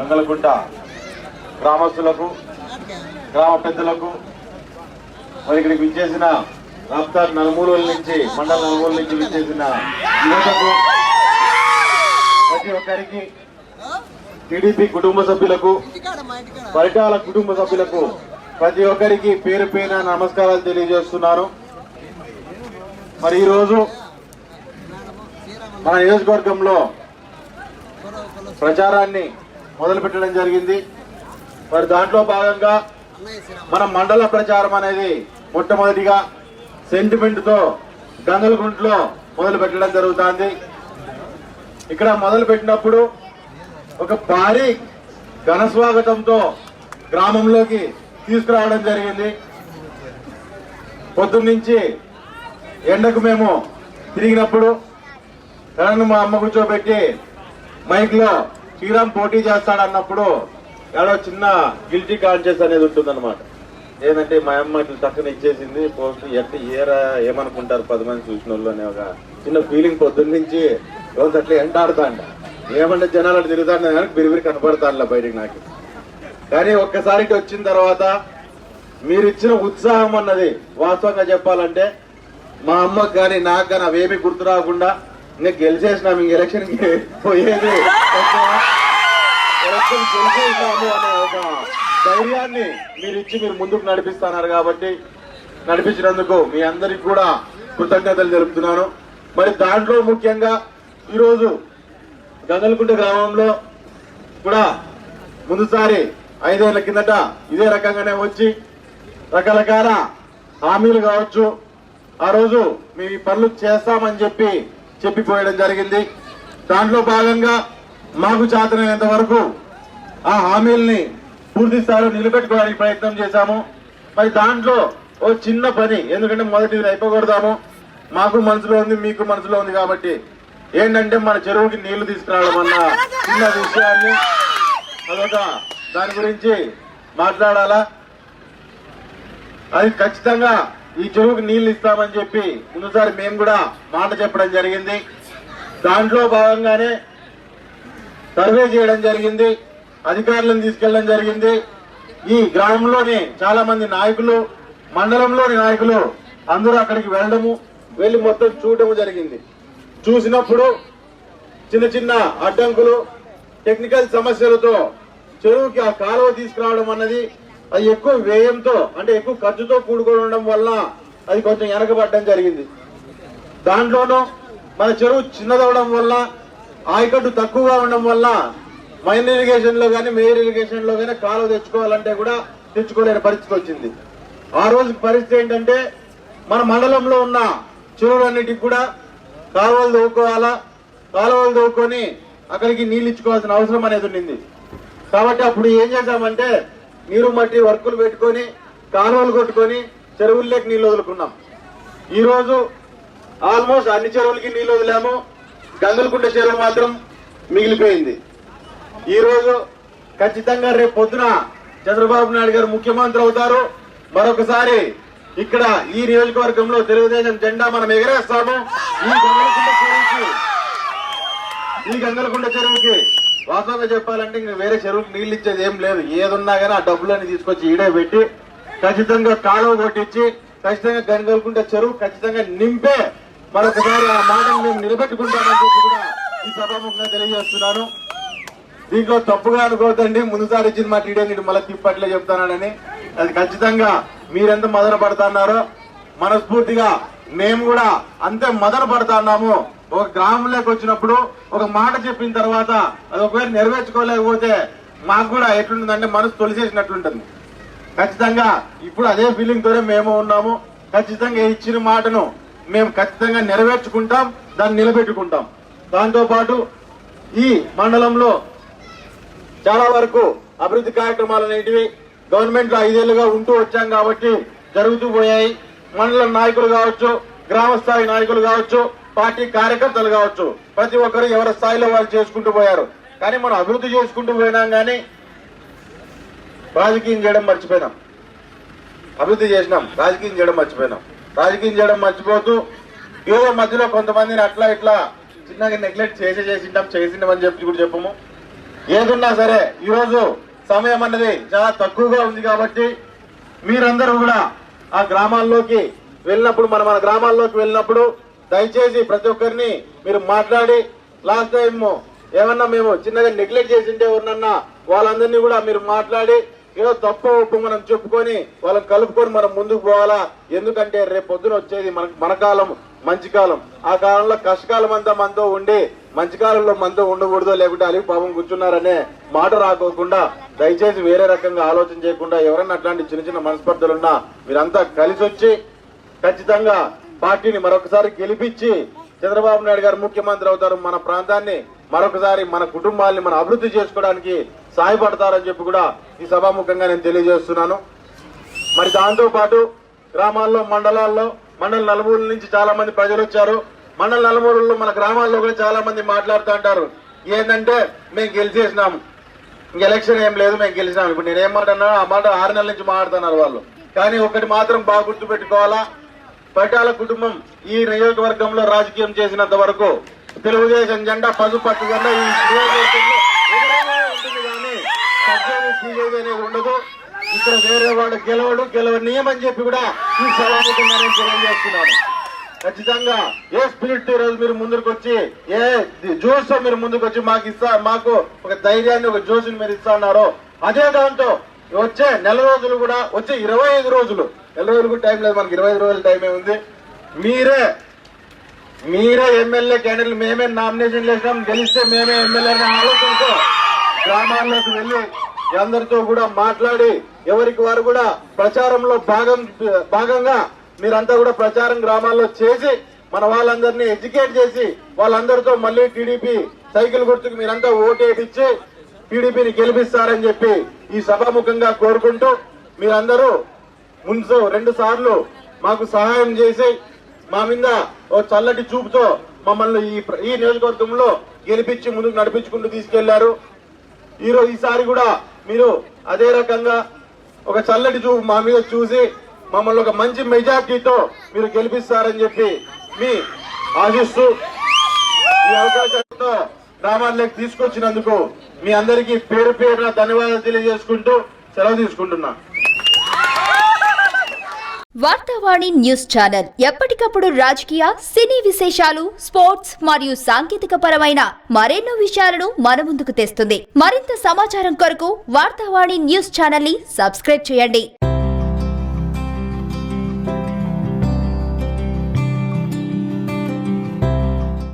గంగలకుంట గ్రామస్తులకు, గ్రామ పెద్దలకు, మరి ఇక్కడికి విచ్చేసిన రాష్ట్ర నలుమూలల నుంచి, మండల నలుమూల నుంచి విచ్చేసిన యువతకు, ప్రతి ఒక్కరికి, టీడీపీ కుటుంబ సభ్యులకు, పరిటాల కుటుంబ సభ్యులకు ప్రతి ఒక్కరికి పేరు పేరున నమస్కారాలు తెలియజేస్తున్నాను. మరి ఈరోజు మన నియోజకవర్గంలో ప్రచారాన్ని మొదలుపెట్టడం జరిగింది. మరి దాంట్లో భాగంగా మన మండల ప్రచారం అనేది మొట్టమొదటిగా సెంటిమెంట్తో గంగలగుంటలో మొదలు పెట్టడం జరుగుతుంది. ఇక్కడ మొదలు పెట్టినప్పుడు ఒక భారీ ఘన స్వాగతంతో గ్రామంలోకి తీసుకురావడం జరిగింది. పొద్దున్నుంచి ఎండకు మేము తిరిగినప్పుడు తనను మా అమ్మ కూర్చోబెట్టి మైక్ లో శ్రీరామ్ పోటీ చేస్తాడన్నప్పుడు ఏడో చిన్న గిల్టీ కాన్షియస్ అనేది ఉంటుందన్నమాట. ఏంటంటే మా అమ్మ ఇట్లా చక్కన ఇచ్చేసింది పోస్ట్ ఏమనుకుంటారు 10 మంది చూసిన వాళ్ళు అనే ఒక చిన్న ఫీలింగ్ పొద్దున్నుంచి రోజు అట్లా ఎంటాడుతా అంట. ఏమంటే జనాలు అట్లా తిరుగుతాడు కానీ బిరిబిరి కనపడతానులే బయటికి నాకు. కానీ ఒక్కసారి వచ్చిన తర్వాత మీరు ఇచ్చిన ఉత్సాహం అన్నది వాస్తవంగా చెప్పాలంటే మా అమ్మకు కానీ నాకు కానీ అవేమీ గుర్తు రాకుండా ఇంకా గెలిచేసినాము, ఇంక ఎలక్షన్కి పోయేది ఎలక్షన్ గెలిచేసినాము అనే ఒక ధైర్యాన్ని మీరు ఇచ్చి మీరు ముందుకు నడిపిస్తున్నారు. కాబట్టి నడిపించినందుకు మీ అందరికి కూడా కృతజ్ఞతలు తెలుపుతున్నాను. మరి దాంట్లో ముఖ్యంగా ఈరోజు గంగలకుంట గ్రామంలో కూడా ముందుసారి 5 ఏళ్ల కిందట ఇదే రకంగానే వచ్చి రకరకాల హామీలు కావచ్చు, ఆ రోజు మేము ఈ పనులు చేస్తామని చెప్పిపోయడం జరిగింది. దాంట్లో భాగంగా మాకు చేతనైనంత వరకు ఆ హామీల్ని పూర్తి స్థాయిలో నిలబెట్టుకోవడానికి ప్రయత్నం చేశాము. మరి దాంట్లో ఓ చిన్న పని, ఎందుకంటే మొదటిది అయిపోకూడదాము, మాకు మనసులో ఉంది మీకు మనసులో ఉంది కాబట్టి ఏంటంటే మన చెరువుకి నీళ్లు తీసుకురావడం అన్న చిన్న విషయాన్ని అదొక దాని గురించి మాట్లాడాలా. అది ఖచ్చితంగా ఈ చెరువుకి నీళ్లు ఇస్తామని చెప్పి ముందుసారి మేము కూడా మాట చెప్పడం జరిగింది. దాంట్లో భాగంగానే సర్వే చేయడం జరిగింది, అధికారులను తీసుకెళ్లడం జరిగింది. ఈ గ్రామంలోని చాలా మంది నాయకులు, మండలంలోని నాయకులు అందరూ అక్కడికి వెళ్ళి మొత్తం చూడటము జరిగింది. చూసినప్పుడు చిన్న చిన్న అడ్డంకులు, టెక్నికల్ సమస్యలతో చెరువుకి ఆ కాలువ తీసుకురావడం అన్నది అది ఎక్కువ వ్యయంతో, అంటే ఎక్కువ ఖర్చుతో కూడుకొని ఉండడం వల్ల అది కొంచెం వెనకబడడం జరిగింది. దాంట్లోనూ మన చెరువు చిన్నదవడం వల్ల, ఆయకట్టు తక్కువగా ఉండడం వల్ల మైనర్ ఇరిగేషన్ లో కానీ మేజర్ ఇరిగేషన్ లో కానీ కాలువ తెచ్చుకోవాలంటే కూడా తెచ్చుకోలేని పరిస్థితి వచ్చింది. ఆ రోజు పరిస్థితి ఏంటంటే మన మండలంలో ఉన్న చెరువులన్నిటికి కూడా కాలువలు తవ్వుకోవాలా, కాలువలు తవ్వుకొని అక్కడికి నీళ్ళు ఇచ్చుకోవాల్సిన అవసరం అనేది ఉండింది. కాబట్టి అప్పుడు ఏం చేశామంటే నీరు మట్టి వర్కులు పెట్టుకొని కాలువలు కొట్టుకొని చెరువుల్లోకి నీళ్లు వదులుకున్నాం. ఈ రోజు ఆల్మోస్ట్ అన్ని చెరువులకి నీళ్లు వదిలాము, గంగలకుంట చెరువు మాత్రం మిగిలిపోయింది. ఈ రోజు ఖచ్చితంగా రేపు పొద్దున చంద్రబాబు నాయుడు గారు ముఖ్యమంత్రి అవుతారు. మరొకసారి ఇక్కడ ఈ నియోజకవర్గంలో తెలుగుదేశం జెండా మనం ఎగరేస్తాము. ఈ గంగలకుంట చెరువుకి వాస్తవంగా చెప్పాలంటే ఇంకా వేరే చెరువుకి నీళ్లు ఇచ్చేది ఏం లేదు. ఏదున్నా కానీ ఆ డబ్బులన్నీ తీసుకొచ్చి ఈడే పెట్టి ఖచ్చితంగా కాలువ కొట్టించి ఖచ్చితంగా గంగలకుంట చెరువు ఖచ్చితంగా నింపే మరొకసారి ఆ మాటను మేము నిలబెట్టుకుంటామని చెప్పి కూడా ఈ సభాముఖంగా తెలియజేస్తున్నాను. దీంట్లో తప్పుగా అనుకోవద్దండి, ముందుసారి ఇచ్చిన మాట ఈడే నేను మళ్ళీ తిప్పట్లే చెప్తానని. అది ఖచ్చితంగా మీరెంత మదన పడుతున్నారో మనస్ఫూర్తిగా మేము కూడా అంతే మదన పడుతున్నాము. ఒక గ్రామంలోకి వచ్చినప్పుడు ఒక మాట చెప్పిన తర్వాత అది ఒకవేళ నెరవేర్చుకోలేకపోతే మాకు కూడా ఎట్లుంటుందంటే మనసు తొలిసేసినట్లుంటుంది. ఖచ్చితంగా ఇప్పుడు అదే ఫీలింగ్ తోనే మేము ఉన్నాము. ఖచ్చితంగా ఇచ్చిన మాటను మేము ఖచ్చితంగా నెరవేర్చుకుంటాం, దాన్ని నిలబెట్టుకుంటాం. దాంతో పాటు ఈ మండలంలో చాలా వరకు అభివృద్ధి కార్యక్రమాలు అనేటివి గవర్నమెంట్ లో 5 ఏళ్లుగా ఉంటూ వచ్చాం కాబట్టి జరుగుతూ పోయాయి. మండల నాయకులు కావచ్చు, గ్రామ స్థాయి నాయకులు కావచ్చు, పార్టీ కార్యకర్తలు కావచ్చు, ప్రతి ఒక్కరు ఎవరి స్థాయిలో వాళ్ళు చేసుకుంటూ పోయారు. కానీ మనం అభివృద్ధి చేసుకుంటూ పోయినాం కానీ రాజకీయం చేయడం మర్చిపోయినాం. అభివృద్ధి చేసినాం, రాజకీయం చేయడం మర్చిపోయినాం. రాజకీయం చేయడం మర్చిపోతూ ఏదో మధ్యలో కొంతమందిని అట్లా ఇట్లా చిన్నగా నెగ్లెక్ట్ చేసింటామని చెప్పి కూడా చెప్పము. ఏదున్నా సరే ఈరోజు సమయం అన్నది చాలా తక్కువగా ఉంది కాబట్టి మీరందరూ కూడా ఆ గ్రామాల్లోకి వెళ్ళినప్పుడు మన గ్రామాల్లోకి వెళ్ళినప్పుడు దయచేసి ప్రతి ఒక్కరిని మీరు మాట్లాడి లాస్ట్ టైం ఏమన్నా మేము చిన్నగా నెగ్లెక్ట్ చేసింటే ఎవరినన్నా వాళ్ళందరినీ కూడా మీరు మాట్లాడి ఏదో తప్పు ఒప్పు మనం చెప్పుకొని వాళ్ళని కలుపుకొని మనం ముందుకు పోవాలా. ఎందుకంటే రేపు పొద్దున వచ్చేది మన కాలం మంచి కాలం. ఆ కాలంలో కష్టకాలం అంతా మనతో ఉండి మంచి కాలంలో మనతో ఉండకూడదో లేకుంటే అలిగి పాపం కూర్చున్నారనే మాట రాకోకుండా దయచేసి వేరే రకంగా ఆలోచన చేయకుండా ఎవరన్నా అట్లాంటి చిన్న చిన్న మనస్పర్ధలున్నా మీరంతా కలిసి వచ్చి ఖచ్చితంగా పార్టీని మరొకసారి గెలిపించి చంద్రబాబు నాయుడు గారు ముఖ్యమంత్రి అవుతారు. మన ప్రాంతాన్ని మరొకసారి మన కుటుంబాన్ని మనం అభివృద్ధి చేసుకోవడానికి సహాయపడతారని చెప్పి కూడా ఈ సభాముఖంగా నేను తెలియజేస్తున్నాను. మరి దాంతో పాటు గ్రామాల్లో మండలాల్లో మండల నలుమూల నుంచి చాలా మంది ప్రజలు వచ్చారు. మండల నలుమూలలో మన గ్రామాల్లో కూడా చాలా మంది మాట్లాడుతూ అంటారు ఏంటంటే మేము గెలిచేసినాము, ఎలక్షన్ ఏం లేదు, మేము గెలిచినాము. ఇప్పుడు నేనేం మాట్లాడినా ఆ మాట 6 నెలల నుంచి మాట్లాడుతున్నారు వాళ్ళు. కానీ ఒకటి మాత్రం బాగా గుర్తు పెట్టుకోవాలా, పటాల కుటుంబం ఈ నియోజకవర్గంలో రాజకీయం చేసినంత వరకు తెలుగుదేశం జెండా పసుపట్టు జెండా ఈ నియోజకవర్గంలో ఉంటుంది కానీ బీజేపీ అనేది ఉండదు. ఇక్కడ వేరే వాడు గెలవనీయమని చెప్పి కూడా ఈ సభాముఖంగా నేను తెలియజేస్తున్నాను. ఖచ్చితంగా ఏ స్పిరిట్ ఈ రోజు మీరు ముందుకు వచ్చి ఏ జోష్ తో మీరు ముందుకు వచ్చి మాకు ఒక ధైర్యాన్ని ఒక జోష్ని మీరు ఇస్తా ఉన్నారో అదే దాంతో వచ్చే నెల రోజులు కూడా వచ్చే 25 రోజులు, నెల రోజులు టైం లేదు మనకి, 25 రోజుల టైమే ఉంది. మీరే ఎమ్మెల్యే క్యాండిడేట్లు మేమే నామినేషన్ చేసినాం, గెలిస్తే మేమే ఎమ్మెల్యే అనే ఆలోచనతో గ్రామాల్లోకి వెళ్లి అందరితో కూడా మాట్లాడి ఎవరికి వారు కూడా ప్రచారంలో భాగంగా మీరంతా కూడా ప్రచారం గ్రామాల్లో చేసి మన వాళ్ళందరినీ ఎడ్యుకేట్ చేసి వాళ్ళందరితో మళ్ళీ టీడీపీ సైకిల్ గుర్తుకు మీరంతా ఓటేపించి టీడీపీని గెలిపిస్తారని చెప్పి ఈ సభాముఖంగా కోరుకుంటూ మీరందరూ ముందు 2 సార్లు మాకు సహాయం చేసి మా మీద ఓ చల్లటి చూపుతో మమ్మల్ని ఈ నియోజకవర్గంలో గెలిపించి ముందుకు నడిపించుకుంటూ తీసుకెళ్లారు. ఈసారి కూడా మీరు అదే రకంగా ఒక చల్లటి చూపు మా మీద చూసి మమ్మల్ని ఒక మంచి మెజార్టీతో మీరు గెలిపిస్తారని చెప్పి మీ ఆశిస్తూ ఈ అవకాశంతో గ్రామాల్లోకి తీసుకొచ్చినందుకు మీ అందరికీ పేరు పేరున ధన్యవాదాలు తెలియజేసుకుంటూ సెలవు తీసుకుంటున్నా. వార్తావాణి న్యూస్ ఛానల్ ఎప్పటికప్పుడు రాజకీయ, సినీ విశేషాలు, స్పోర్ట్స్ మరియు సాంకేతిక పరమైన మరెన్నో విషయాలను మన ముందుకు తెస్తుంది. మరింత సమాచారం కొరకు వార్తావాణి న్యూస్ ఛానల్ ని సబ్స్క్రైబ్ చేయండి.